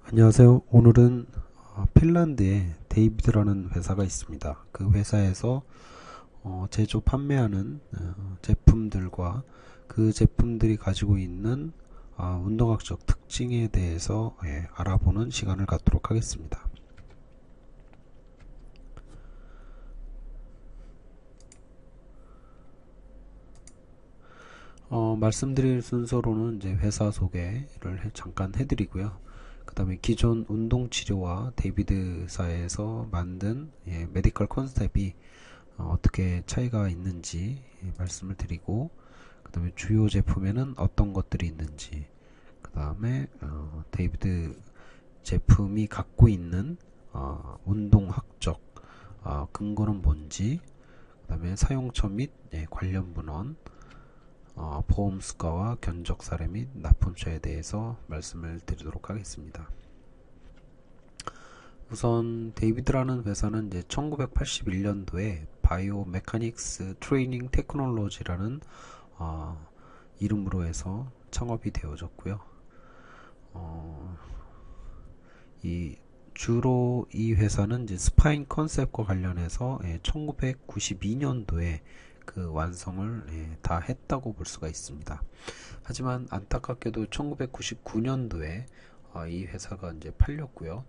안녕하세요. 오늘은 핀란드에 데이비드라는 회사가 있습니다. 그 회사에서 제조 판매하는 제품들과 그 제품들이 가지고 있는 운동학적 특징에 대해서 알아보는 시간을 갖도록 하겠습니다. 말씀드릴 순서로는 이제 회사 소개를 잠깐 해드리고요. 그 다음에 기존 운동치료와 데이비드사에서 만든 메디컬 컨셉이 어떻게 차이가 있는지 말씀을 드리고, 그 다음에 주요 제품에는 어떤 것들이 있는지, 그 다음에 데이비드 제품이 갖고 있는 운동학적 근거는 뭔지, 그 다음에 사용처 및 관련 문헌, 보험 수가와 견적 사례 및 납품처에 대해서 말씀을 드리도록 하겠습니다. 우선 데이비드라는 회사는 이제 1981년도에 바이오 메카닉스 트레이닝 테크놀로지라는 이름으로 해서 창업이 되어졌고요. 주로 이 회사는 이제 스파인 컨셉과 관련해서 1992년도에 그 완성을 다 했다고 볼 수가 있습니다. 하지만 안타깝게도 1999년도에 이 회사가 이제 팔렸고요.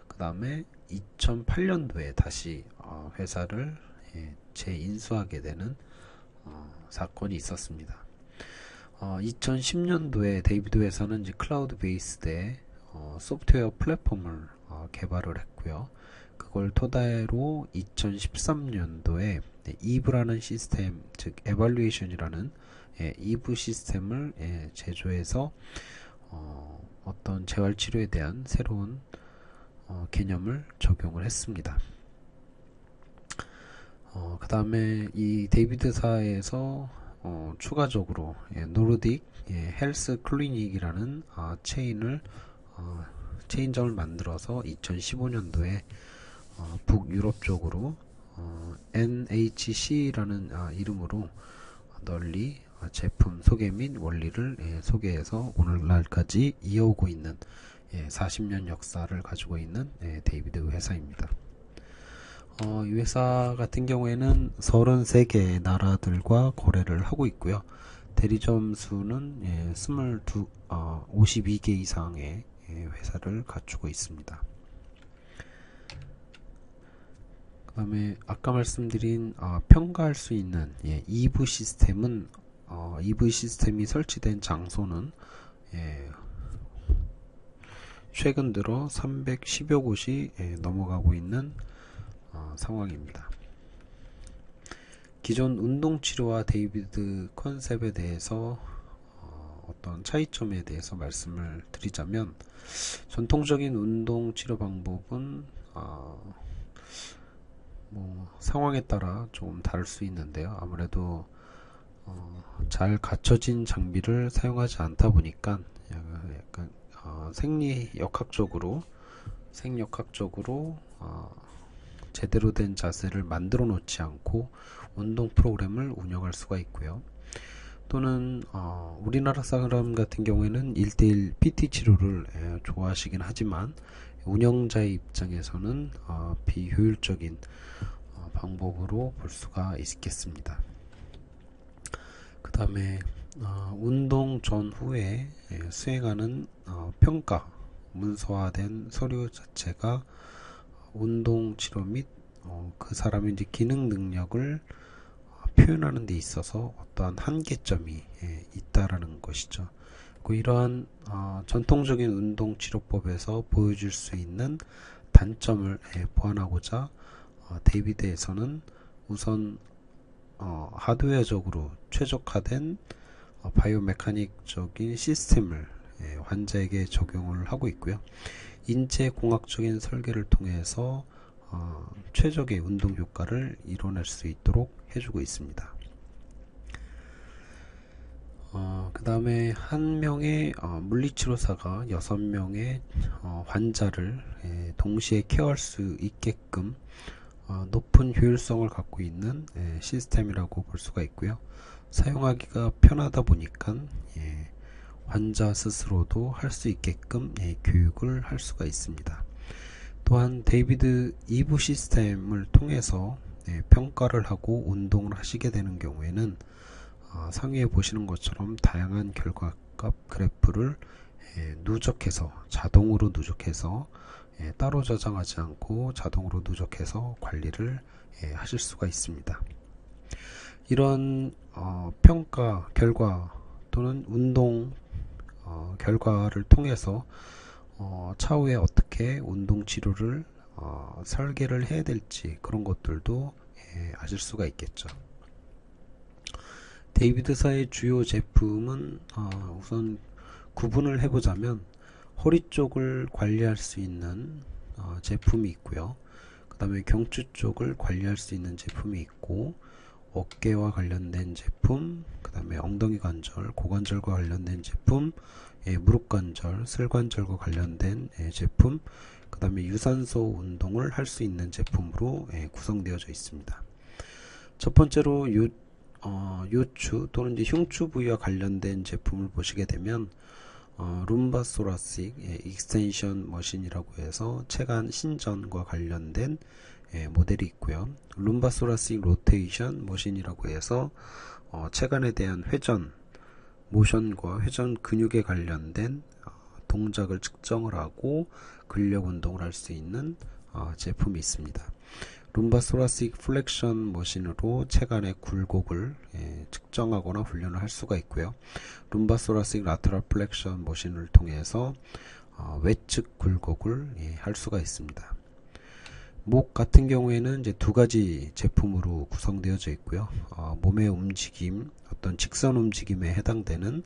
그 다음에 2008년도에 다시 회사를 재인수하게 되는 사건이 있었습니다. 2010년도에 데이비드 회사는 이제 클라우드 베이스드의 소프트웨어 플랫폼을 개발을 했고요. 그걸 토대로 2013년도에 이브라는 시스템, 즉 에발루에이션이라는 이브 시스템을 제조해서 어떤 재활치료에 대한 새로운 개념을 적용을 했습니다. 그 다음에 이 데이비드사에서 추가적으로 노르딕 헬스 클리닉이라는 체인점을 만들어서 2015년도에 북유럽 쪽으로 NHC라는 이름으로 널리 제품 소개 및 원리를 소개해서 오늘날까지 이어오고 있는 40년 역사를 가지고 있는 데이비드 회사입니다. 이 회사 같은 경우에는 33개의 나라들과 거래를 하고 있고요. 대리점 수는 52개 이상의 회사를 갖추고 있습니다. 그 다음에 아까 말씀드린 평가할 수 있는 EV 시스템은 EV 시스템이 설치된 장소는 최근 들어 310여 곳이 넘어가고 있는 상황입니다. 기존 운동치료와 데이비드 컨셉에 대해서 어떤 차이점에 대해서 말씀을 드리자면, 전통적인 운동치료 방법은 상황에 따라 좀 다를 수 있는데요. 아무래도 잘 갖춰진 장비를 사용하지 않다 보니까 약간 생리역학적으로 제대로 된 자세를 만들어 놓지 않고 운동 프로그램을 운영할 수가 있고요. 또는 우리나라 사람 같은 경우에는 1대1 PT 치료를 좋아하시긴 하지만 운영자의 입장에서는 비효율적인 방법으로 볼 수가 있겠습니다. 그 다음에 운동 전후에 수행하는 평가, 문서화된 서류 자체가 운동 치료 및 그 사람의 이제 기능 능력을 표현하는 데 있어서 어떠한 한계점이 있다라는 것이죠. 이러한 전통적인 운동 치료법에서 보여줄 수 있는 단점을 보완하고자 데이비드에서는 우선 하드웨어적으로 최적화된 바이오메카닉적인 시스템을 환자에게 적용을 하고 있고요. 인체공학적인 설계를 통해서 최적의 운동 효과를 이뤄낼 수 있도록 해주고 있습니다. 그 다음에 한 명의 물리치료사가 6명의 환자를 동시에 케어할 수 있게끔 높은 효율성을 갖고 있는 시스템이라고 볼 수가 있고요. 사용하기가 편하다 보니까 환자 스스로도 할 수 있게끔 교육을 할 수가 있습니다. 또한 데이비드 이브 시스템을 통해서 평가를 하고 운동을 하시게 되는 경우에는 상위에 보시는 것처럼 다양한 결과값 그래프를 누적해서 자동으로 누적해서 따로 저장하지 않고 자동으로 누적해서 관리를 하실 수가 있습니다. 이런 평가 결과 또는 운동 결과를 통해서 차후에 어떻게 운동 치료를 설계를 해야 될지 그런 것들도 아실 수가 있겠죠. 데이비드사의 주요 제품은 우선 구분을 해보자면 허리 쪽을 관리할 수 있는 제품이 있고요. 그 다음에 경추 쪽을 관리할 수 있는 제품이 있고, 어깨와 관련된 제품, 그 다음에 엉덩이 관절, 고관절과 관련된 제품, 무릎 관절, 슬관절과 관련된 제품, 그 다음에 유산소 운동을 할 수 있는 제품으로 구성되어져 있습니다. 첫 번째로 요추 또는 이제 흉추 부위와 관련된 제품을 보시게 되면 룸바 소라식 익스텐션 머신이라고 해서 체간 신전과 관련된 모델이 있고요. 룸바 소라식 로테이션 머신이라고 해서 체간에 대한 회전 모션과 회전 근육에 관련된 동작을 측정을 하고 근력 운동을 할 수 있는 제품이 있습니다. 룸바 소라식 플렉션 머신으로 체간의 굴곡을 측정하거나 훈련을 할 수가 있고요. 룸바 소라식 라테럴 플렉션 머신을 통해서 외측 굴곡을 할 수가 있습니다. 목 같은 경우에는 이제 두 가지 제품으로 구성되어져 있고요. 몸의 움직임, 어떤 직선 움직임에 해당되는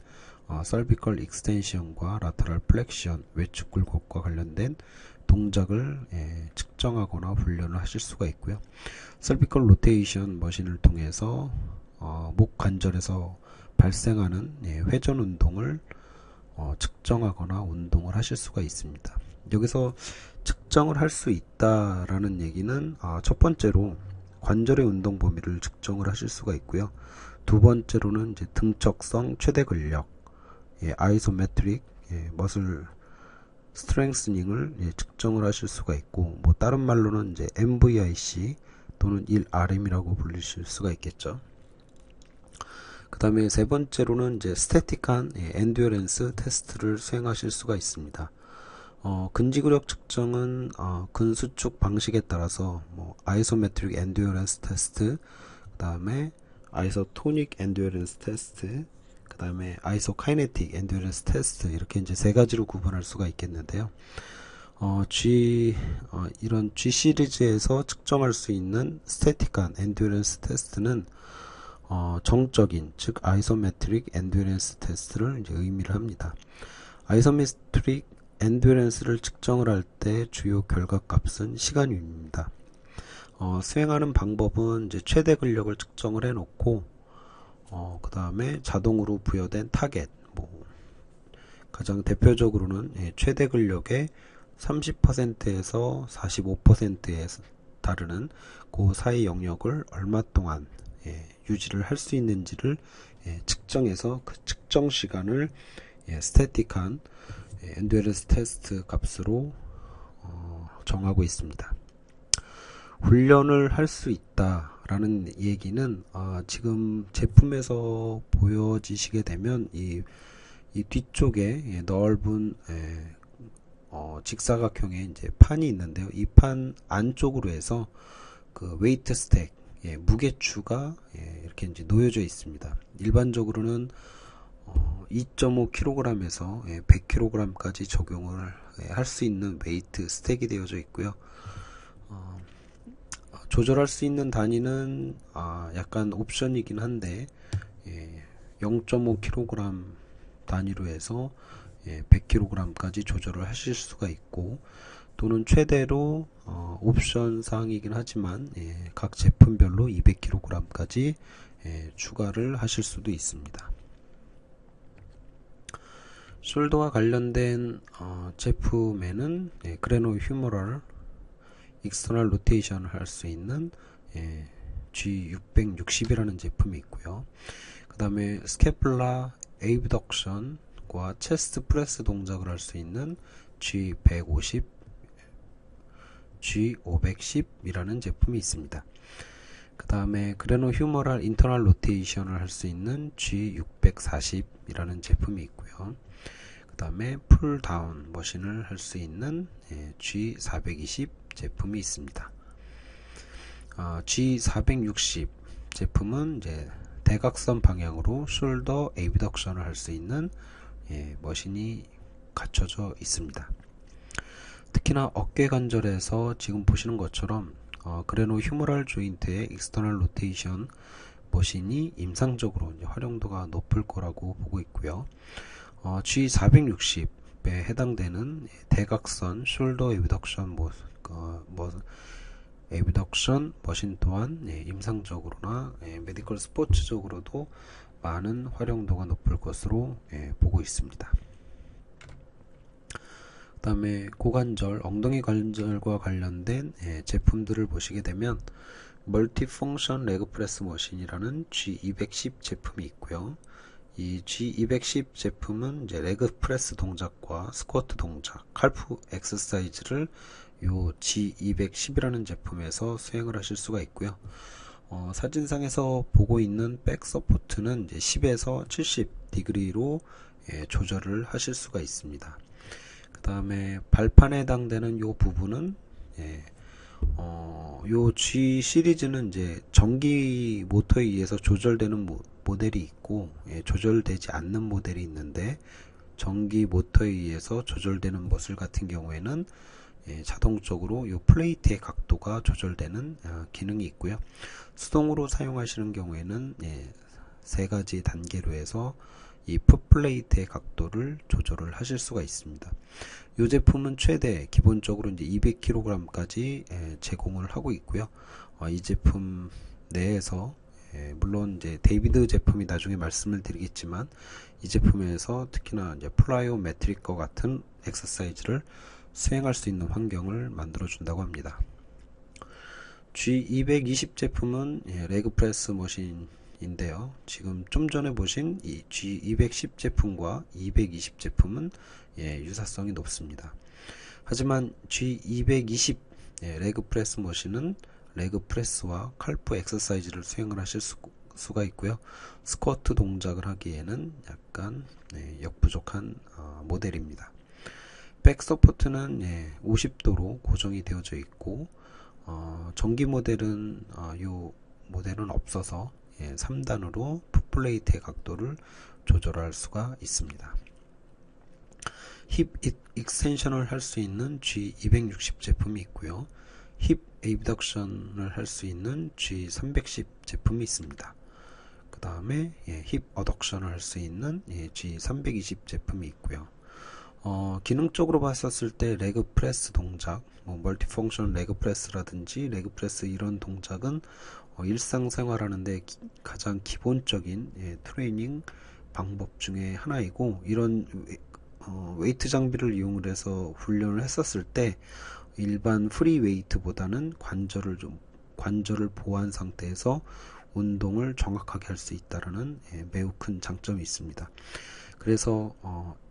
설비컬 익스텐션과 라테럴 플렉션, 외측 굴곡과 관련된 동작을 측정하거나 훈련을 하실 수가 있고요. 설비컬 로테이션 머신을 통해서 목 관절에서 발생하는 회전 운동을 측정하거나 운동을 하실 수가 있습니다. 여기서 측정을 할 수 있다라는 얘기는 첫 번째로 관절의 운동 범위를 측정을 하실 수가 있고요. 두 번째로는 이제 등척성 최대 근력, 아이소메트릭 머슬 스트렝스닝을 측정을 하실 수가 있고, 뭐 다른 말로는 이제 MVIC 또는 1RM이라고 불리실 수가 있겠죠. 그 다음에 세 번째로는 이제 스태틱한 엔듀어런스 테스트를 수행하실 수가 있습니다. 근지구력 측정은 근수축 방식에 따라서 뭐 아이소메트릭 엔듀어런스 테스트, 그 다음에 아이소토닉 엔듀어런스 테스트, 그 다음에 아이소카이네틱 엔듀어런스 테스트, 이렇게 이제 세 가지로 구분할 수가 있겠는데요. 이런 G 시리즈에서 측정할 수 있는 스태틱한 엔듀어런스 테스트는 정적인, 즉 아이소메트릭 엔듀어런스 테스트를 이제 의미를 합니다. 아이소메트릭 엔듀어런스를 측정을 할 때 주요 결과값은 시간입니다. 수행하는 방법은 이제 최대 근력을 측정을 해놓고 그 다음에 자동으로 부여된 타겟, 뭐 가장 대표적으로는 최대 근력의 30%에서 45%에 다루는 그 사이 영역을 얼마 동안 유지를 할 수 있는지를 측정해서 그 측정 시간을 스태틱한 엔듀어런스 테스트 값으로 정하고 있습니다. 훈련을 할 수 있다라는 얘기는 지금 제품에서 보여지시게 되면 이 뒤쪽에 넓은 직사각형의 이제 판이 있는데요. 이 판 안쪽으로 해서 그 웨이트 스택, 무게추가 이렇게 이제 놓여져 있습니다. 일반적으로는 2.5kg에서 100kg까지 적용을 할 수 있는 웨이트 스택이 되어져 있고요. 조절할 수 있는 단위는 약간 옵션이긴 한데 0.5kg 단위로 해서 100kg까지 조절을 하실 수가 있고, 또는 최대로 옵션 사항이긴 하지만 각 제품별로 200kg까지 추가를 하실 수도 있습니다. 숄더와 관련된 제품에는 그레노 휴머럴 익스터널 로테이션을 할 수 있는 G660이라는 제품이 있고요. 그 다음에 스케플라 에이브덕션 동작과 체스트 프레스 동작을 할 수 있는 G150, G510이라는 제품이 있습니다. 그 다음에 그레노 휴머랄 인터널 로테이션을 할 수 있는 G640이라는 제품이 있고요. 그 다음에 풀 다운 머신을 할 수 있는 G420 제품이 있습니다. G460 제품은 이제 대각선 방향으로 숄더 에비덕션을 할 수 있는 머신이 갖춰져 있습니다. 특히나 어깨 관절에서 지금 보시는 것처럼 그레노 휴머럴 조인트의 익스터널 로테이션 머신이 임상적으로 활용도가 높을 거라고 보고 있고요. G460에 해당되는 대각선 숄더 에비덕션 에비덕션 머신 또한 임상적으로나 메디컬 스포츠적으로도 많은 활용도가 높을 것으로 보고 있습니다. 그 다음에 고관절, 엉덩이 관절과 관련된 제품들을 보시게 되면 멀티펑션 레그프레스 머신이라는 G210 제품이 있고요. 이 G210 제품은 이제 레그프레스 동작과 스쿼트 동작, 칼프 엑서사이즈를 요 G210이라는 제품에서 수행을 하실 수가 있고요. 사진상에서 보고 있는 백 서포트는 이제 10에서 70디그리로 조절을 하실 수가 있습니다. 그 다음에 발판에 해당되는 요 부분은 요 G 시리즈는 이제 전기 모터에 의해서 조절되는 모델이 있고 조절되지 않는 모델이 있는데 전기 모터에 의해서 조절되는 머슬 같은 경우에는 자동적으로 요 플레이트의 각도가 조절되는 기능이 있고요. 수동으로 사용하시는 경우에는 세 가지 단계로 해서 이 풋플레이트의 각도를 조절을 하실 수가 있습니다. 이 제품은 최대 기본적으로 이제 200kg까지 제공을 하고 있고요. 이 제품 내에서 물론 이제 데이비드 제품이 나중에 말씀을 드리겠지만 이 제품에서 특히나 이제 플라이오메트릭과 같은 엑서사이즈를 수행할 수 있는 환경을 만들어 준다고 합니다. G220 제품은 레그프레스 머신인데요. 지금 좀 전에 보신 이 G210 제품과 220 제품은 유사성이 높습니다. 하지만 G220 레그프레스 머신은 레그프레스와 칼프 엑서사이즈를 수행을 하실 수가 있고요. 스쿼트 동작을 하기에는 약간 역부족한 모델입니다. 백 서포트는 50도로 고정이 되어져 있고 전기 모델은 요 모델은 없어서 3단으로 풋플레이트의 각도를 조절할 수가 있습니다. 힙 익스텐션을 할 수 있는 G260 제품이 있고요. 힙 에이비덕션을 할 수 있는 G310 제품이 있습니다. 그 다음에 힙 어덕션을 할 수 있는 G320 제품이 있고요. 기능적으로 봤었을 때 레그 프레스 동작, 멀티펑션 레그 프레스라든지 레그 프레스 이런 동작은 일상생활하는데 가장 기본적인 트레이닝 방법 중에 하나이고, 이런 웨이트 장비를 이용을 해서 훈련을 했었을 때 일반 프리 웨이트보다는 관절을 보호한 상태에서 운동을 정확하게 할 수 있다라는 매우 큰 장점이 있습니다. 그래서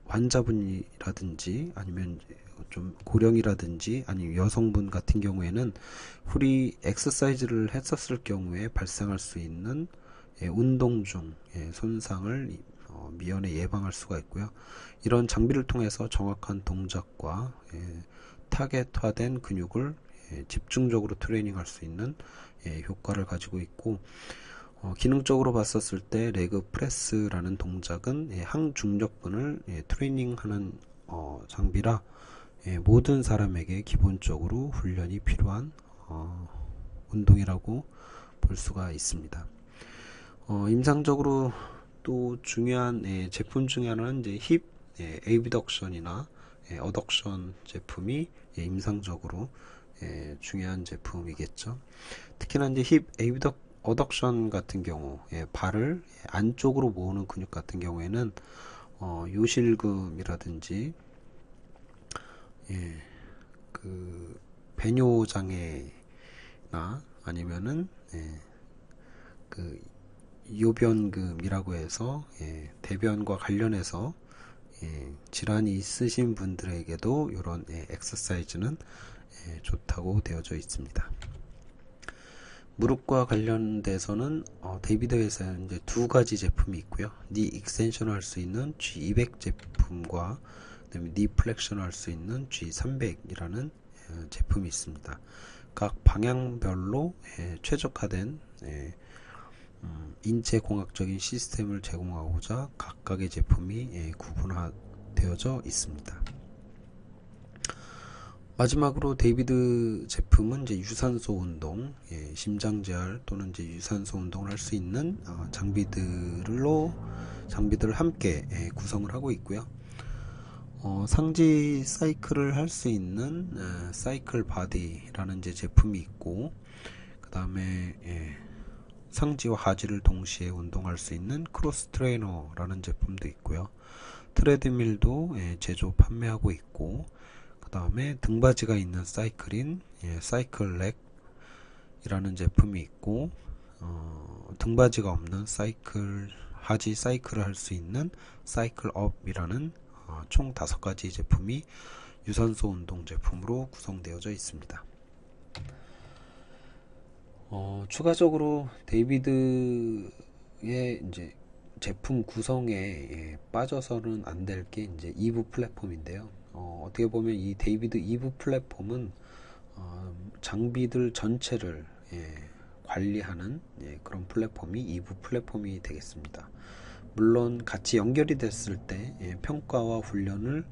환자분이라든지 아니면 좀 고령이라든지 아니면 여성분 같은 경우에는 프리 엑서사이즈를 했었을 경우에 발생할 수 있는 운동 중 손상을 미연에 예방할 수가 있고요. 이런 장비를 통해서 정확한 동작과 타겟화된 근육을 집중적으로 트레이닝할 수 있는 효과를 가지고 있고, 기능적으로 봤었을 때 레그 프레스라는 동작은 항중력근을 트레이닝하는 장비라 모든 사람에게 기본적으로 훈련이 필요한 운동이라고 볼 수가 있습니다. 임상적으로 또 중요한 제품 중에 하나는 이제 힙 에이비덕션이나 어덕션 제품이 임상적으로 중요한 제품이겠죠. 특히나 이제 힙 어덕션 같은 경우 발을 안쪽으로 모으는 근육 같은 경우에는 요실금이라든지 그 배뇨 장애나 아니면은 그 요변금이라고 해서 대변과 관련해서 질환이 있으신 분들에게도 이런 엑서사이즈는 좋다고 되어져 있습니다. 무릎과 관련돼서는 데이비드 회사에 이제 두 가지 제품이 있고요. 니 익스텐션을 할 수 있는 G200 제품과 그다음에 니 플렉션을 할 수 있는 G300이라는 제품이 있습니다. 각 방향별로 최적화된 인체공학적인 시스템을 제공하고자 각각의 제품이 구분되어져 있습니다. 마지막으로 데이비드 제품은 이제 유산소 운동, 심장재활 또는 이제 유산소 운동을 할 수 있는 장비들을 함께 구성을 하고 있고요. 상지 사이클을 할 수 있는 사이클 바디라는 이제 제품이 있고, 그 다음에 상지와 하지를 동시에 운동할 수 있는 크로스 트레이너라는 제품도 있고요. 트레드밀도 제조 판매하고 있고, 그 다음에 등받이가 있는 사이클인 사이클렉이라는 제품이 있고, 등받이가 없는 하지 사이클을 할 수 있는 사이클업이라는 총 5가지 제품이 유산소 운동 제품으로 구성되어져 있습니다. 추가적으로 데이비드의 이제 제품 구성에 빠져서는 안 될 게 이제 이브 플랫폼인데요. 어떻게 보면 이 데이비드 이브 플랫폼은 장비들 전체를 관리하는 그런 플랫폼이 이브 플랫폼이 되겠습니다. 물론 같이 연결이 됐을 때 평가와 훈련을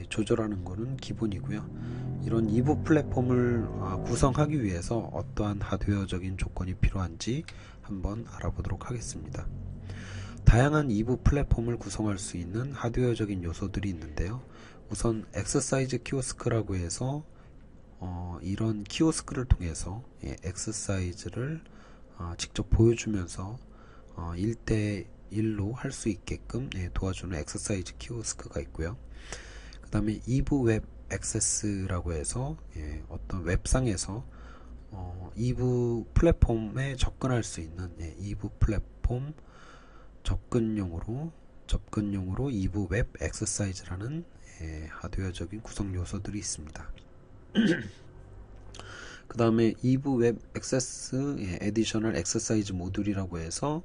조절하는 것은 기본이고요. 이런 이브 플랫폼을 구성하기 위해서 어떠한 하드웨어적인 조건이 필요한지 한번 알아보도록 하겠습니다. 다양한 이브 플랫폼을 구성할 수 있는 하드웨어적인 요소들이 있는데요. 우선 엑서사이즈 키오스크라고 해서 이런 키오스크를 통해서 엑서사이즈를 직접 보여주면서 1대1로 할 수 있게끔 도와주는 엑서사이즈 키오스크가 있고요. 그 다음에 이브 웹 액세스라고 해서 어떤 웹상에서 이브 플랫폼에 접근할 수 있는 이브 플랫폼 접근용으로 이브 웹 액세사이즈라는 하드웨어적인 구성 요소들이 있습니다. 그 다음에 이브 웹 액세스 에디셔널 엑서사이즈 모듈이라고 해서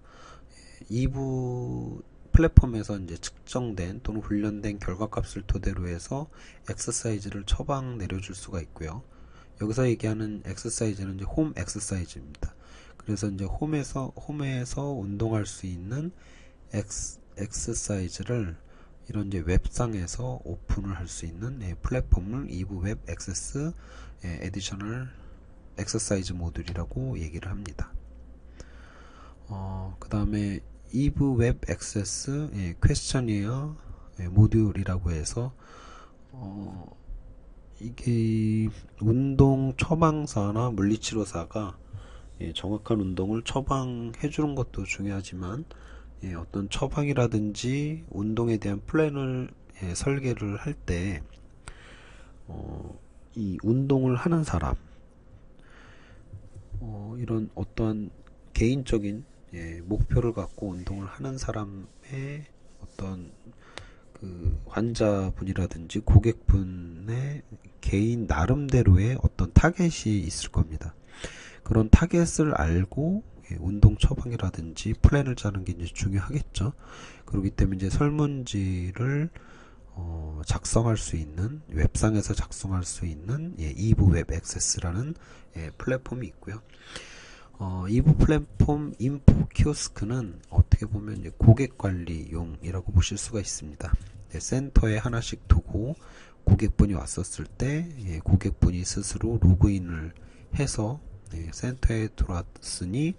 이브 플랫폼에서 이제 측정된 또는 훈련된 결과값을 토대로 해서 엑서사이즈를 처방 내려줄 수가 있고요. 여기서 얘기하는 엑서사이즈는 이제 홈 엑서사이즈입니다. 그래서 이제 홈에서 운동할 수 있는 엑서사이즈를 이런 이제 웹상에서 오픈을 할 수 있는 플랫폼을 이브 웹 액세스 에디셔널 엑서사이즈 모듈이라고 얘기를 합니다. 그 다음에 이브 웹 액세스 퀘스처니어 모듈이라고 해서 이게 운동 처방사나 물리치료사가 정확한 운동을 처방해 주는 것도 중요하지만 어떤 처방이라든지 운동에 대한 플랜을 설계를 할 때 이 운동을 하는 사람 이런 어떠한 개인적인 목표를 갖고 운동을 하는 사람의 어떤 그 환자분이라든지 고객분의 개인 나름대로의 어떤 타겟이 있을 겁니다. 그런 타겟을 알고 운동 처방이라든지 플랜을 짜는 게 이제 중요하겠죠. 그렇기 때문에 이제 설문지를 작성할 수 있는 웹상에서 작성할 수 있는 이브 웹 액세스라는 플랫폼이 있고요. 이브 플랫폼 인포 키오스크는 어떻게 보면 이제 고객 관리용이라고 보실 수가 있습니다. 센터에 하나씩 두고 고객분이 왔었을 때 고객분이 스스로 로그인을 해서 센터에 들어왔으니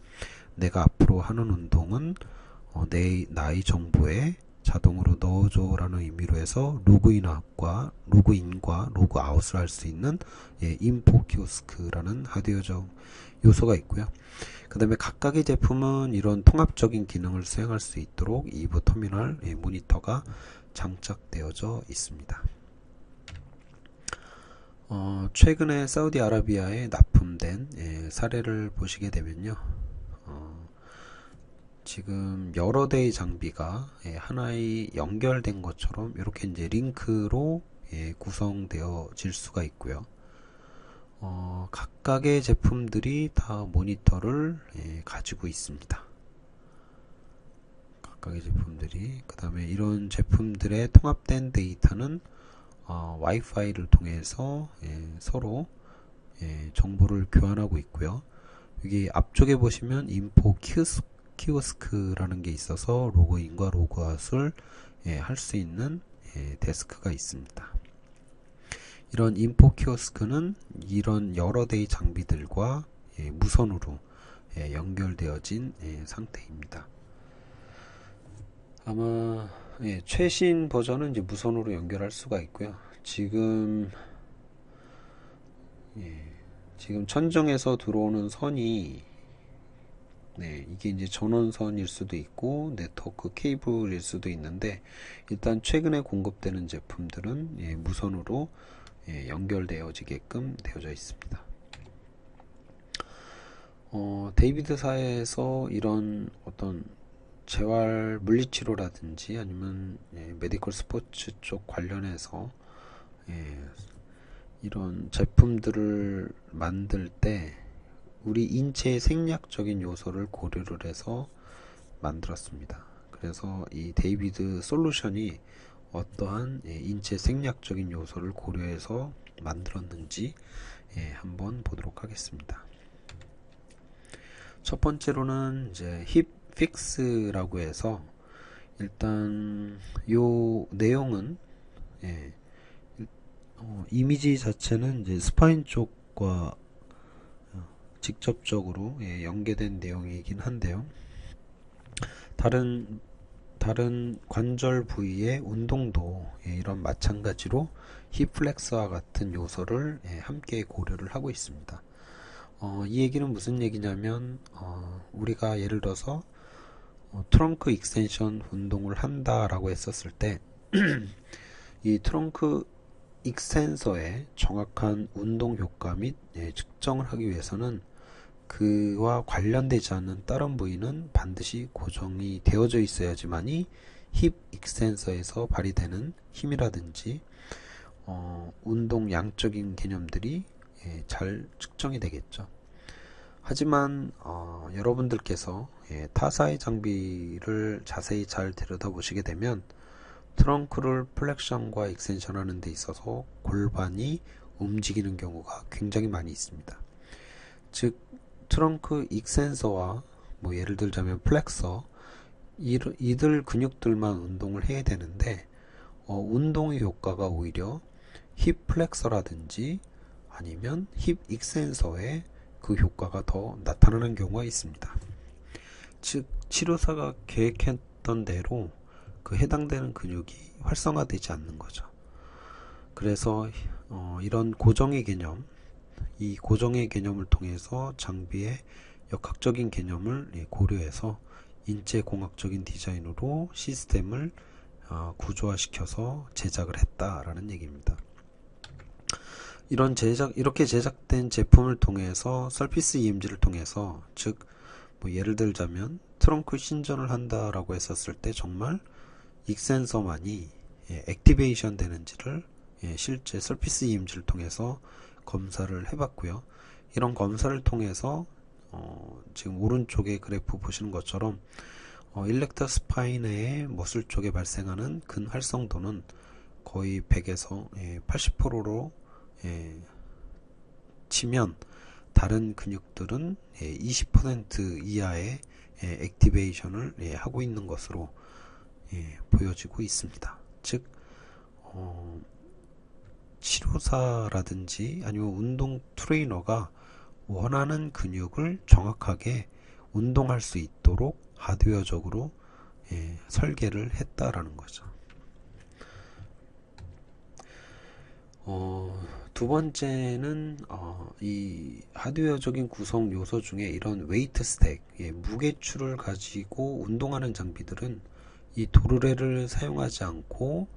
내가 앞으로 하는 운동은 내 나이 정보에 자동으로 넣어줘 라는 의미로 해서 로그인과 로그아웃을 할 수 있는 인포 키오스크라는 하드웨어적 요소가 있고요. 그 다음에 각각의 제품은 이런 통합적인 기능을 수행할 수 있도록 이브 터미널 모니터가 장착되어져 있습니다. 최근에 사우디아라비아에 납품된 사례를 보시게 되면요. 지금 여러 대의 장비가 하나의 연결된 것처럼 이렇게 이제 링크로 구성되어질 수가 있고요. 각각의 제품들이 다 모니터를 가지고 있습니다. 각각의 제품들이, 그 다음에 이런 제품들의 통합된 데이터는 와이파이를 통해서 서로 정보를 교환하고 있고요. 여기 앞쪽에 보시면 인포 키오스크라는 게 있어서 로그인과 로그아웃을 할 수 있는 데스크가 있습니다. 이런 인포 키오스크는 이런 여러 대의 장비들과 무선으로 연결되어진 상태입니다. 아마 최신 버전은 이제 무선으로 연결할 수가 있고요. 지금 천정에서 들어오는 선이 이게 이제 전원선일 수도 있고 네트워크 케이블일 수도 있는데, 일단 최근에 공급되는 제품들은 무선으로 연결되어지게끔 되어져 있습니다. 데이비드사에서 이런 어떤 재활 물리치료라든지 아니면 메디컬 스포츠 쪽 관련해서 이런 제품들을 만들 때 우리 인체의 생략적인 요소를 고려를 해서 만들었습니다. 그래서 이 데이비드 솔루션이 어떠한 인체 생략적인 요소를 고려해서 만들었는지 한번 보도록 하겠습니다. 첫 번째로는 이제 힙 픽스라고 해서, 일단 요 내용은 이미지 자체는 이제 스파인 쪽과 직접적으로 연계된 내용이긴 한데요. 다른 관절 부위의 운동도 이런 마찬가지로 힙플렉스와 같은 요소를 함께 고려를 하고 있습니다. 이 얘기는 무슨 얘기냐면, 우리가 예를 들어서 트렁크 익스텐션 운동을 한다라고 했었을 때 이 트렁크 익스텐서의 정확한 운동 효과 및 측정을 하기 위해서는 그와 관련되지 않는 다른 부위는 반드시 고정이 되어져 있어야지만이 힙 익스텐서에서 발휘되는 힘이라든지 운동 양적인 개념들이 잘 측정이 되겠죠. 하지만 여러분들께서 타사의 장비를 자세히 잘 들여다보시게 되면 트렁크를 플렉션과 익스텐션 하는 데 있어서 골반이 움직이는 경우가 굉장히 많이 있습니다. 즉 트렁크 익스텐서와 예를 들자면 플렉서, 이들 근육들만 운동을 해야 되는데 운동의 효과가 오히려 힙 플렉서라든지 아니면 힙 익스텐서에 그 효과가 더 나타나는 경우가 있습니다. 즉 치료사가 계획했던 대로 그 해당되는 근육이 활성화되지 않는 거죠. 그래서 이런 고정의 개념, 이 고정의 개념을 통해서 장비의 역학적인 개념을 고려해서 인체공학적인 디자인으로 시스템을 구조화시켜서 제작을 했다라는 얘기입니다. 이렇게 제작된 제품을 통해서 서피스 EMG를 통해서, 즉 예를 들자면 트렁크 신전을 한다라고 했었을 때 정말 익센서만이 액티베이션 되는지를 실제 서피스 EMG를 통해서 검사를 해봤고요. 이런 검사를 통해서 지금 오른쪽에 그래프 보시는 것처럼 일렉터 스파인의 머슬 쪽에 발생하는 근 활성도는 거의 100에서 80%로 치면 다른 근육들은 20% 이하의 액티베이션을 하고 있는 것으로 보여지고 있습니다. 즉 치료사라든지 아니면 운동 트레이너가 원하는 근육을 정확하게 운동할 수 있도록 하드웨어적으로 설계를 했다라는 거죠. 두 번째는 이 하드웨어적인 구성 요소 중에 이런 웨이트 스택, 무게추를 가지고 운동하는 장비들은 이 도르래를 사용하지 않고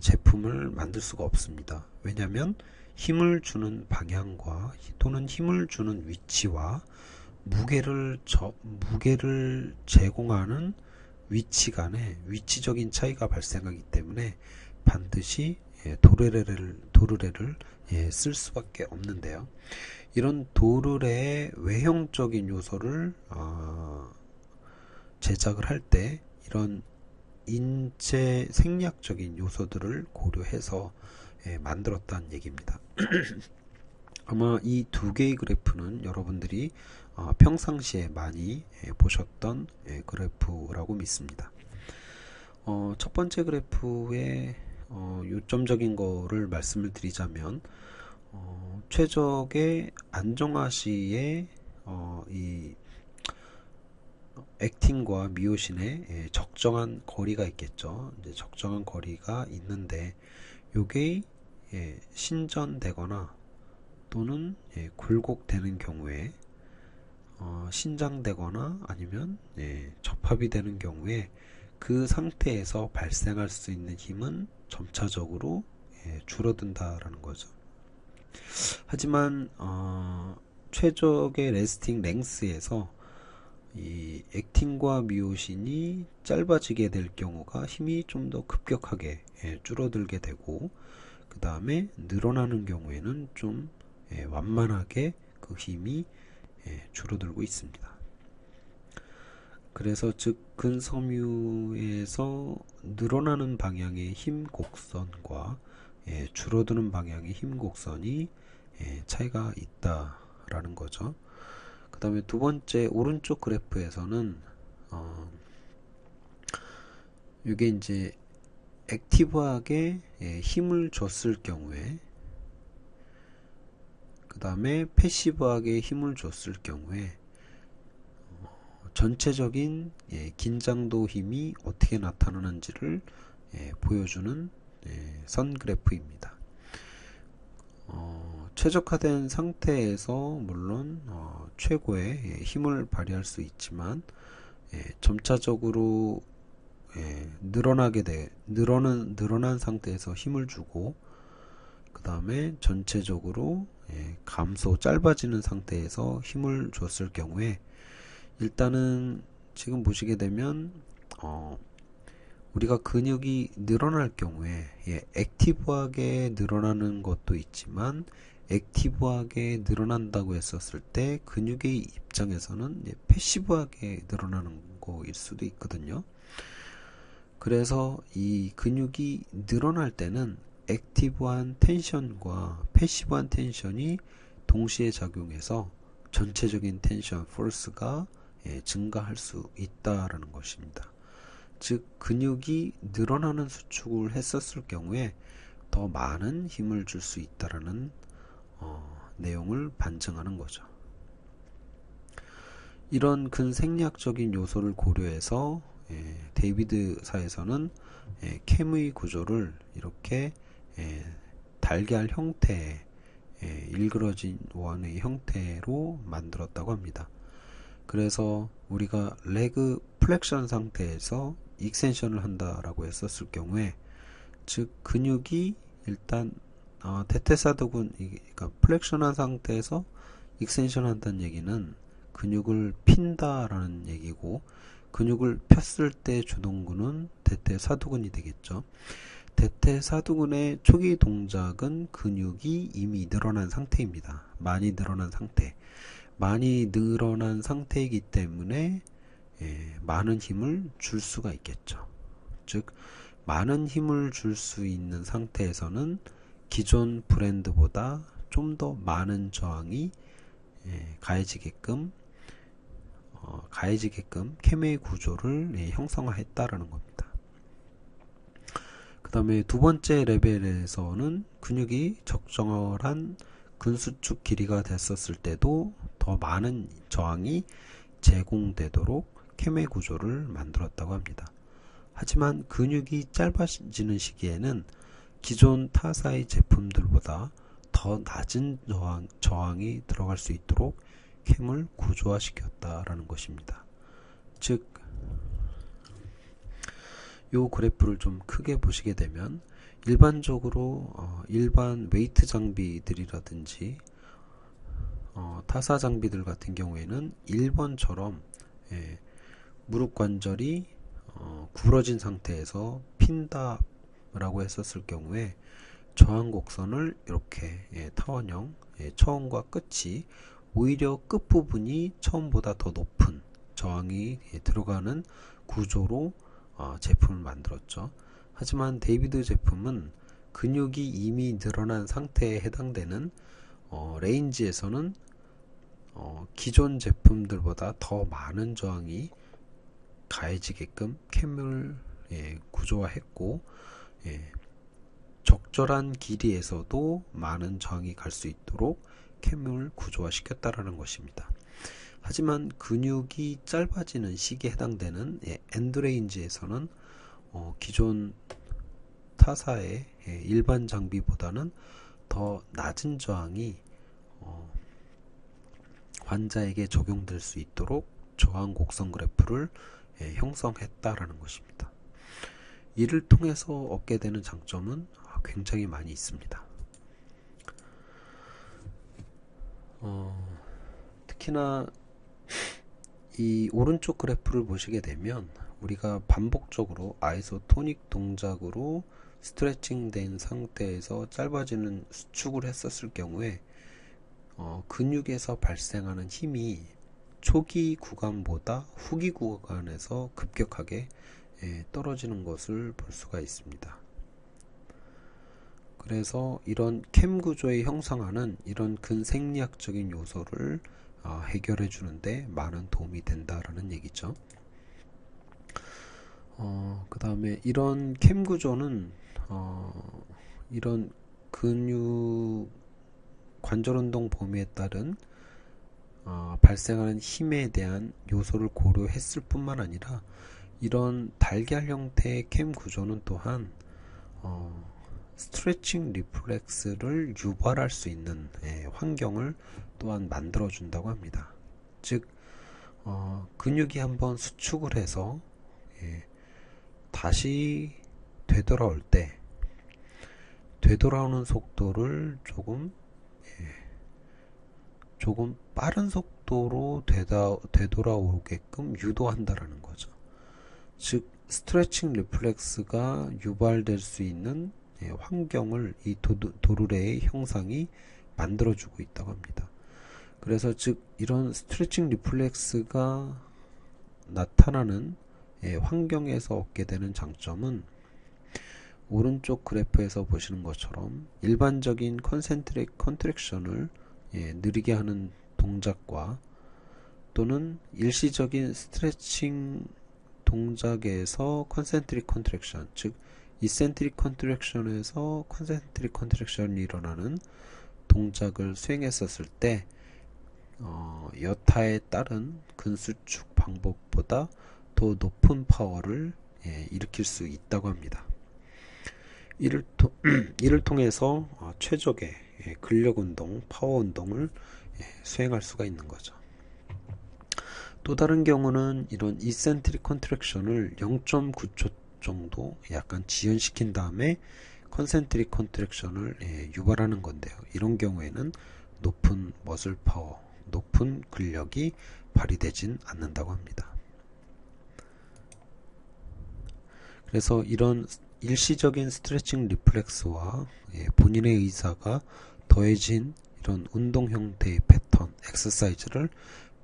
제품을 만들 수가 없습니다. 왜냐하면 힘을 주는 방향과 또는 힘을 주는 위치와 무게를 제공하는 위치 간에 위치적인 차이가 발생하기 때문에 반드시 도르래를 쓸 수밖에 없는데요. 이런 도르래의 외형적인 요소를 제작을 할 때 이런 인체 생리학적인 요소들을 고려해서 만들었다는 얘기입니다. 아마 이 두 개의 그래프는 여러분들이 평상시에 많이 보셨던 그래프라고 믿습니다. 첫 번째 그래프의 요점적인 거를 말씀을 드리자면 최적의 안정화시의 이 액틴과 미오신의 적정한 거리가 있겠죠. 이제 적정한 거리가 있는데 요게 신전되거나 또는 굴곡되는 경우에 신장되거나 아니면 접합이 되는 경우에 그 상태에서 발생할 수 있는 힘은 점차적으로 줄어든다라는 거죠. 하지만 최적의 레스팅 랭스에서 이 액틴과 미오신이 짧아지게 될 경우가 힘이 좀 더 급격하게 줄어들게 되고 그 다음에 늘어나는 경우에는 좀 완만하게 그 힘이 줄어들고 있습니다. 그래서 즉 근섬유에서 늘어나는 방향의 힘 곡선과 줄어드는 방향의 힘 곡선이 차이가 있다라는 거죠. 그 다음에 두 번째 오른쪽 그래프에서는 이게 이제 액티브하게 힘을 줬을 경우에 그 다음에 패시브하게 힘을 줬을 경우에 전체적인 긴장도 힘이 어떻게 나타나는지를 보여주는 선 그래프입니다. 최적화된 상태에서 물론 최고의 힘을 발휘할 수 있지만 점차적으로 늘어난 상태에서 힘을 주고 그 다음에 전체적으로 짧아지는 상태에서 힘을 줬을 경우에 일단은 지금 보시게 되면 우리가 근육이 늘어날 경우에 액티브하게 늘어나는 것도 있지만 액티브하게 늘어난다고 했었을 때 근육의 입장에서는 패시브하게 늘어나는 거일 수도 있거든요. 그래서 이 근육이 늘어날 때는 액티브한 텐션과 패시브한 텐션이 동시에 작용해서 전체적인 텐션, 포스가 증가할 수 있다라는 것입니다. 즉 근육이 늘어나는 수축을 했었을 경우에 더 많은 힘을 줄 수 있다라는 내용을 반증하는 거죠. 이런 근생리학적인 요소를 고려해서 데이비드사에서는 캠의 구조를 이렇게 달걀 형태의 일그러진 원의 형태로 만들었다고 합니다. 그래서 우리가 레그 플렉션 상태에서 익스텐션을 한다라고 했었을 경우에 즉 근육이 일단 대퇴사두근 그러니까 플렉션한 상태에서 익스텐션 한다는 얘기는 근육을 핀다라는 얘기고 근육을 폈을 때 주동근은 대퇴사두근이 되겠죠. 대퇴사두근의 초기 동작은 근육이 이미 늘어난 상태입니다. 많이 늘어난 상태이기 때문에 많은 힘을 줄 수가 있겠죠. 즉 많은 힘을 줄 수 있는 상태에서는 기존 브랜드보다 좀 더 많은 저항이 가해지게끔 캠의 구조를 형성했다라는 겁니다. 그 다음에 두 번째 레벨에서는 근육이 적정한 근수축 길이가 됐었을 때도 더 많은 저항이 제공되도록 캠의 구조를 만들었다고 합니다. 하지만 근육이 짧아지는 시기에는 기존 타사의 제품들보다 더 낮은 저항이 들어갈 수 있도록 캠을 구조화시켰다라는 것입니다. 즉, 요 그래프를 좀 크게 보시게 되면 일반적으로 일반 웨이트 장비들이라든지 타사 장비들 같은 경우에는 1번처럼 무릎 관절이 구부러진 상태에서 핀다라고 했었을 경우에 저항 곡선을 이렇게 타원형 처음과 끝이 오히려 끝부분이 처음보다 더 높은 저항이 들어가는 구조로 제품을 만들었죠. 하지만 데이비드 제품은 근육이 이미 늘어난 상태에 해당되는 레인지에서는 기존 제품들보다 더 많은 저항이 가해지게끔 캠을 구조화했고 적절한 길이에서도 많은 저항이 갈 수 있도록 캠을 구조화시켰다라는 것입니다. 하지만 근육이 짧아지는 시기에 해당되는 엔드레인지에서는 기존 타사의 일반 장비보다는 더 낮은 저항이 환자에게 적용될 수 있도록 저항 곡선 그래프를 형성했다라는 것입니다. 이를 통해서 얻게 되는 장점은 굉장히 많이 있습니다. 특히나 이 오른쪽 그래프를 보시게 되면 우리가 반복적으로 아이소토닉 동작으로 스트레칭 된 상태에서 짧아지는 수축을 했었을 경우에 근육에서 발생하는 힘이 초기 구간보다 후기 구간에서 급격하게 떨어지는 것을 볼 수가 있습니다. 그래서 이런 캠 구조의 형성하는 이런 근생리학적인 요소를 해결해 주는데 많은 도움이 된다라는 얘기죠. 그 다음에 이런 캠 구조는 이런 근육 관절 운동 범위에 따른 발생하는 힘에 대한 요소를 고려했을 뿐만 아니라 이런 달걀 형태의 캠 구조는 또한 스트레칭 리플렉스를 유발할 수 있는 환경을 또한 만들어 준다고 합니다. 즉 근육이 한번 수축을 해서 다시 되돌아올 때 되돌아오는 속도를 조금 빠른 속도로 되돌아오게끔 유도한다라는 거죠. 즉 스트레칭 리플렉스가 유발될 수 있는 환경을 이 도르래의 형상이 만들어주고 있다고 합니다. 그래서 즉 이런 스트레칭 리플렉스가 나타나는 환경에서 얻게 되는 장점은 오른쪽 그래프에서 보시는 것처럼 일반적인 컨센트릭 컨트랙션을 느리게 하는 동작과 또는 일시적인 스트레칭 동작에서 컨센트릭 컨트랙션, 즉 이센트릭 컨트랙션에서 컨센트릭 컨트랙션이 일어나는 동작을 수행했었을 때 여타에 따른 근수축 방법보다 더 높은 파워를 일으킬 수 있다고 합니다. 이를 통해서 최적의 근력 운동, 파워 운동을 수행할 수가 있는 거죠. 또 다른 경우는 이런 이센트릭 컨트랙션을 0.9초 정도 약간 지연시킨 다음에 컨센트릭 컨트랙션을 유발하는 건데요. 이런 경우에는 높은 머슬 파워, 높은 근력이 발휘되진 않는다고 합니다. 그래서 이런 일시적인 스트레칭 리플렉스와 본인의 의사가 더해진 이런 운동 형태의 패턴, 엑서사이즈를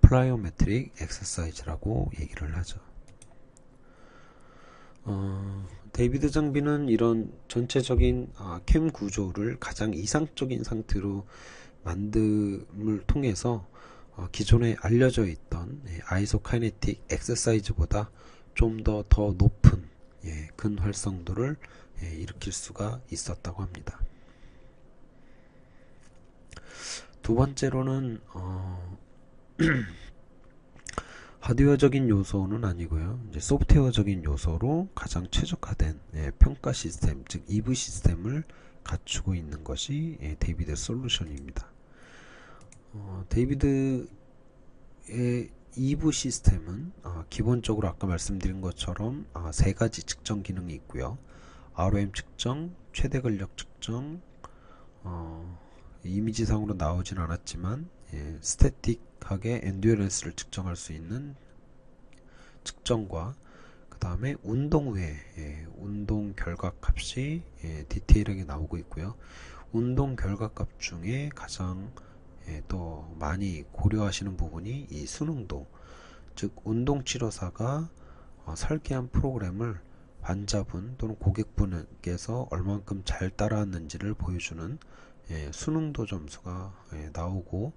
플라이오메트릭 엑서사이즈라고 얘기를 하죠. 데이비드 장비는 이런 전체적인 캠 구조를 가장 이상적인 상태로 만듦을 통해서 기존에 알려져 있던 아이소카이네틱 엑서사이즈보다 좀 더 높은 근활성도를 일으킬 수가 있었다고 합니다. 두 번째로는 하드웨어적인 요소는 아니고요. 이제 소프트웨어적인 요소로 가장 최적화된 평가 시스템, 즉 EV 시스템을 갖추고 있는 것이 데이비드 솔루션입니다. 데이비드의 EV 시스템은 기본적으로 아까 말씀드린 것처럼 세 가지 측정 기능이 있고요. ROM 측정, 최대 근력 측정, 이미지상으로 나오진 않았지만 스태틱하게 엔듀어런스를 측정할 수 있는 측정과 그 다음에 운동 후에 운동 결과값이 디테일하게 나오고 있고요. 운동 결과값 중에 가장 또 많이 고려하시는 부분이 이 수능도, 즉 운동치료사가 설계한 프로그램을 환자분 또는 고객분께서 얼만큼 잘 따라왔는지를 보여주는 수능도 점수가 나오고,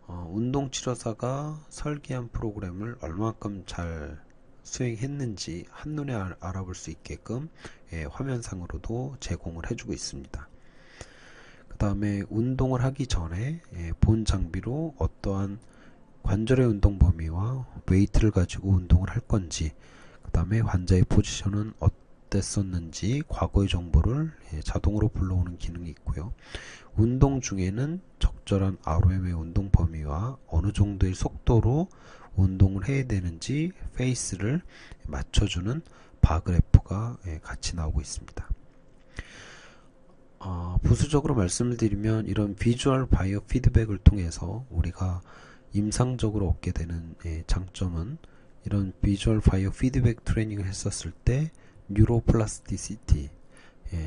운동치료사가 설계한 프로그램을 얼만큼 잘 수행했는지 한눈에 알아볼 수 있게끔 화면상으로도 제공을 해주고 있습니다. 그 다음에 운동을 하기 전에 본 장비로 어떠한 관절의 운동 범위와 웨이트를 가지고 운동을 할 건지, 그 다음에 환자의 포지션은 어땠었는지 과거의 정보를 자동으로 불러오는 기능이 있고요. 운동 중에는 적절한 ROM의 운동 범위와 어느 정도의 속도로 운동을 해야 되는지 페이스를 맞춰주는 바그래프가 같이 나오고 있습니다. 부수적으로 말씀을 드리면 이런 비주얼 바이오 피드백을 통해서 우리가 임상적으로 얻게 되는 장점은, 이런 비주얼 바이오 피드백 트레이닝을 했었을 때 뉴로플라스티시티,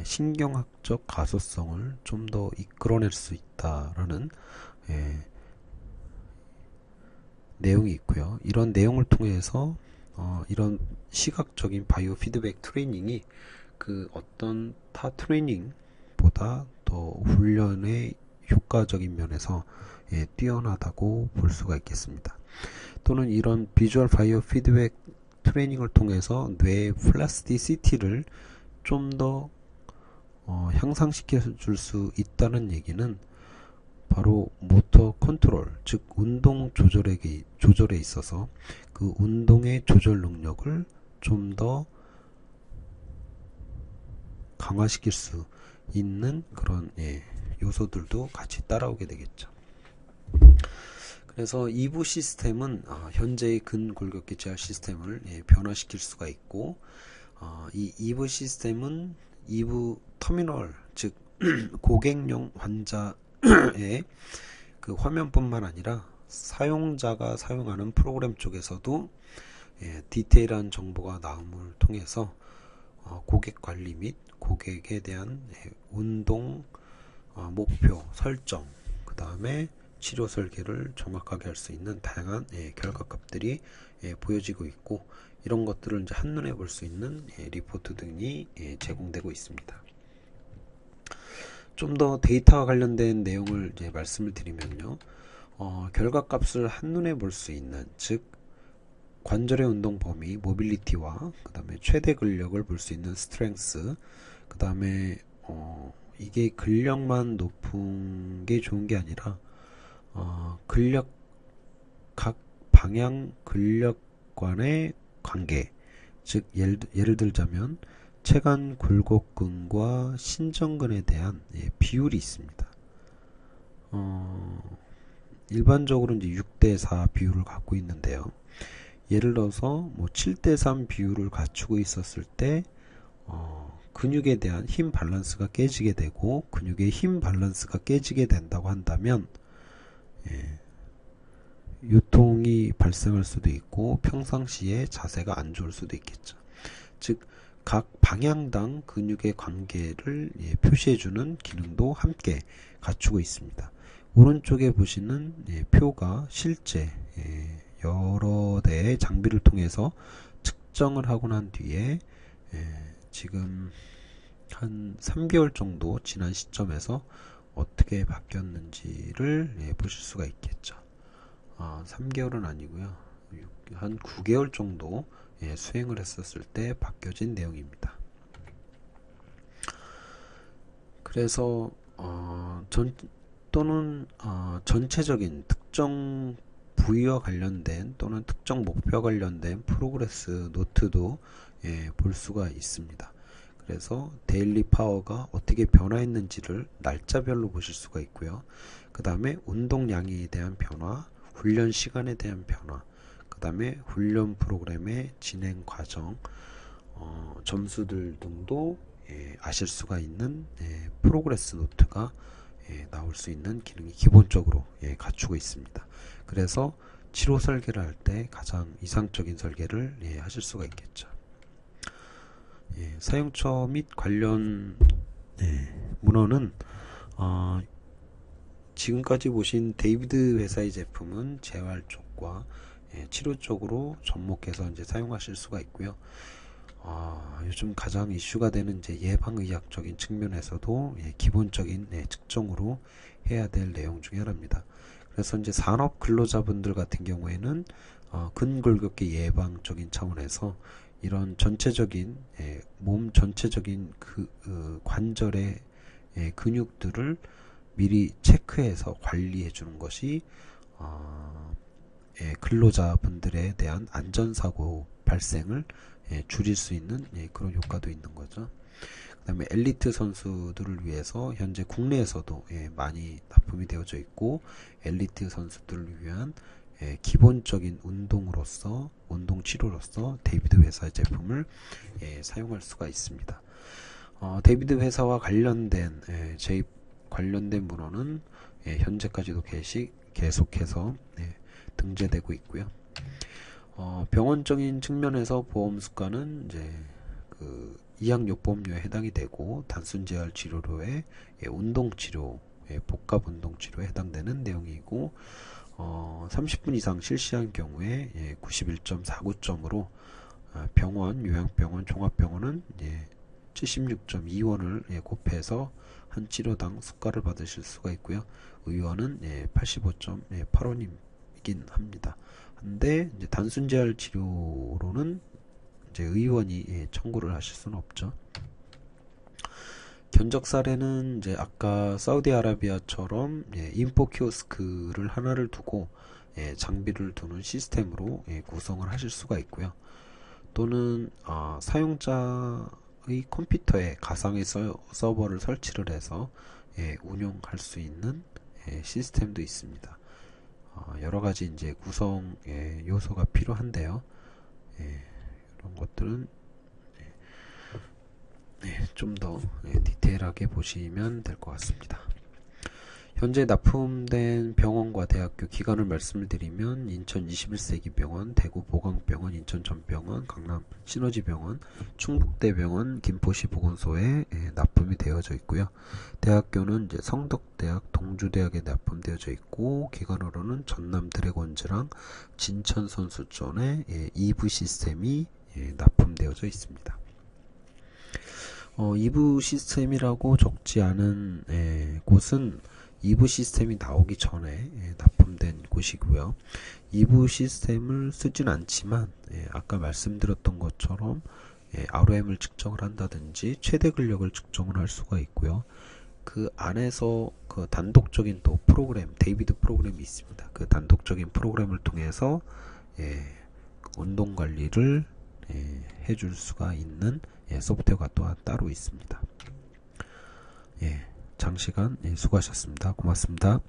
신경학적 가소성을 좀 더 이끌어낼 수 있다라는 내용이 있고요. 이런 내용을 통해서 이런 시각적인 바이오 피드백 트레이닝이 그 어떤 타 트레이닝보다 더 훈련의 효과적인 면에서 뛰어나다고 볼 수가 있겠습니다. 또는 이런 비주얼 바이오 피드백 트레이닝을 통해서 뇌의 플라스티시티를 좀 더 향상시켜 줄 수 있다는 얘기는 바로 모터 컨트롤, 즉 운동 조절에 있어서 그 운동의 조절 능력을 좀 더 강화시킬 수 있는 그런 요소들도 같이 따라오게 되겠죠. 그래서 2부 시스템은 현재의 근골격계 제어 시스템을 변화시킬 수가 있고, 이 2부 시스템은 2부 터미널, 즉 고객용 환자의 그 화면뿐만 아니라 사용자가 사용하는 프로그램 쪽에서도 디테일한 정보가 나옴을 통해서 고객 관리 및 고객에 대한 운동 목표 설정, 그 다음에 치료 설계를 정확하게 할 수 있는 다양한 결과값들이 보여지고 있고, 이런 것들을 이제 한눈에 볼 수 있는 리포트 등이 제공되고 있습니다. 좀 더 데이터와 관련된 내용을 이제 말씀을 드리면요, 결과값을 한눈에 볼 수 있는, 즉 관절의 운동 범위, 모빌리티와 그 다음에 최대 근력을 볼 수 있는 스트렝스, 그 다음에 이게 근력만 높은 게 좋은 게 아니라 근력, 각 방향 근력관의 관계, 즉 예를 들자면 체간 굴곡근과 신전근에 대한 비율이 있습니다. 일반적으로 이제 6대4 비율을 갖고 있는데요. 예를 들어서 뭐 7대3 비율을 갖추고 있었을 때 근육에 대한 힘 밸런스가 깨지게 되고, 근육의 힘 밸런스가 깨지게 된다고 한다면 요통이 발생할 수도 있고 평상시에 자세가 안 좋을 수도 있겠죠. 즉 각 방향당 근육의 관계를 표시해주는 기능도 함께 갖추고 있습니다. 오른쪽에 보시는 표가 실제 여러 대의 장비를 통해서 측정을 하고 난 뒤에 지금 한 3개월 정도 지난 시점에서 어떻게 바뀌었는지를 보실 수가 있겠죠. 3개월은 아니고요, 한 9개월 정도 수행을 했었을 때 바뀌어진 내용입니다. 그래서 전체적인 특정 부위와 관련된 또는 특정 목표 관련된 프로그레스 노트도 볼 수가 있습니다. 그래서 데일리 파워가 어떻게 변화했는지를 날짜별로 보실 수가 있고요. 그 다음에 운동량에 대한 변화, 훈련 시간에 대한 변화, 그 다음에 훈련 프로그램의 진행 과정, 점수들 등도 아실 수가 있는 프로그레스 노트가 나올 수 있는 기능이 기본적으로 갖추고 있습니다. 그래서 치료 설계를 할 때 가장 이상적인 설계를 하실 수가 있겠죠. 사용처 및 관련 문헌은 지금까지 보신 데이비드 회사의 제품은 재활 쪽과 치료 쪽으로 접목해서 이제 사용하실 수가 있고요. 요즘 가장 이슈가 되는 이제 예방의학적인 측면에서도 기본적인 측정으로 해야 될 내용 중에 하나입니다. 그래서 이제 산업 근로자분들 같은 경우에는 근골격계 예방적인 차원에서 이런 전체적인 몸 전체적인 관절의 근육들을 미리 체크해서 관리해 주는 것이 근로자분들에 대한 안전사고 발생을 줄일 수 있는 그런 효과도 있는 거죠. 그 다음에 엘리트 선수들을 위해서 현재 국내에서도 많이 납품이 되어져 있고, 엘리트 선수들을 위한 기본적인 운동으로서, 운동치료로서 데이비드 회사의 제품을 사용할 수가 있습니다. 데이비드 회사와 관련된 관련된 문헌은 현재까지도 계속해서 등재되고 있고요. 병원적인 측면에서 보험 수가는 이제 이약요법료에 해당이 되고, 단순 재활 치료로의 운동치료, 복합 운동치료에 해당되는 내용이고, 30분 이상 실시한 경우에 91.49점으로 병원, 요양병원, 종합병원은 76.2원을 곱해서 한 치료당 수가를 받으실 수가 있고요. 의원은 85.8원이긴 합니다. 근데 이제 단순 재활 치료로는 이제 의원이 청구를 하실 수는 없죠. 견적 사례는 이제 아까 사우디아라비아처럼 인포 키오스크를 하나를 두고 장비를 두는 시스템으로 구성을 하실 수가 있고요. 또는 사용자의 컴퓨터에 가상의 서버를 설치를 해서 운용할 수 있는 시스템도 있습니다. 여러 가지 이제 구성 요소가 필요한데요. 이런 것들은 좀 더 디테일하게 보시면 될 것 같습니다. 현재 납품된 병원과 대학교 기관을 말씀을 드리면 인천 21세기 병원, 대구 보강병원, 인천 전병원, 강남 시너지병원, 충북대병원, 김포시 보건소에 납품이 되어져 있고요. 대학교는 이제 성덕대학, 동주대학에 납품되어져 있고, 기관으로는 전남 드래곤즈랑 진천 선수촌에 2부 시스템이 납품되어져 있습니다. 2부 시스템이라고 적지 않은 곳은 2부 시스템이 나오기 전에 납품된 곳이고요. 2부 시스템을 쓰진 않지만 아까 말씀드렸던 것처럼 ROM을 측정을 한다든지 최대 근력을 측정을 할 수가 있고요. 그 안에서 그 단독적인 또 프로그램, 데이비드 프로그램이 있습니다. 그 단독적인 프로그램을 통해서 운동 관리를 해줄 수가 있는 소프트웨어가 또한 따로 있습니다. 장시간 수고하셨습니다. 고맙습니다.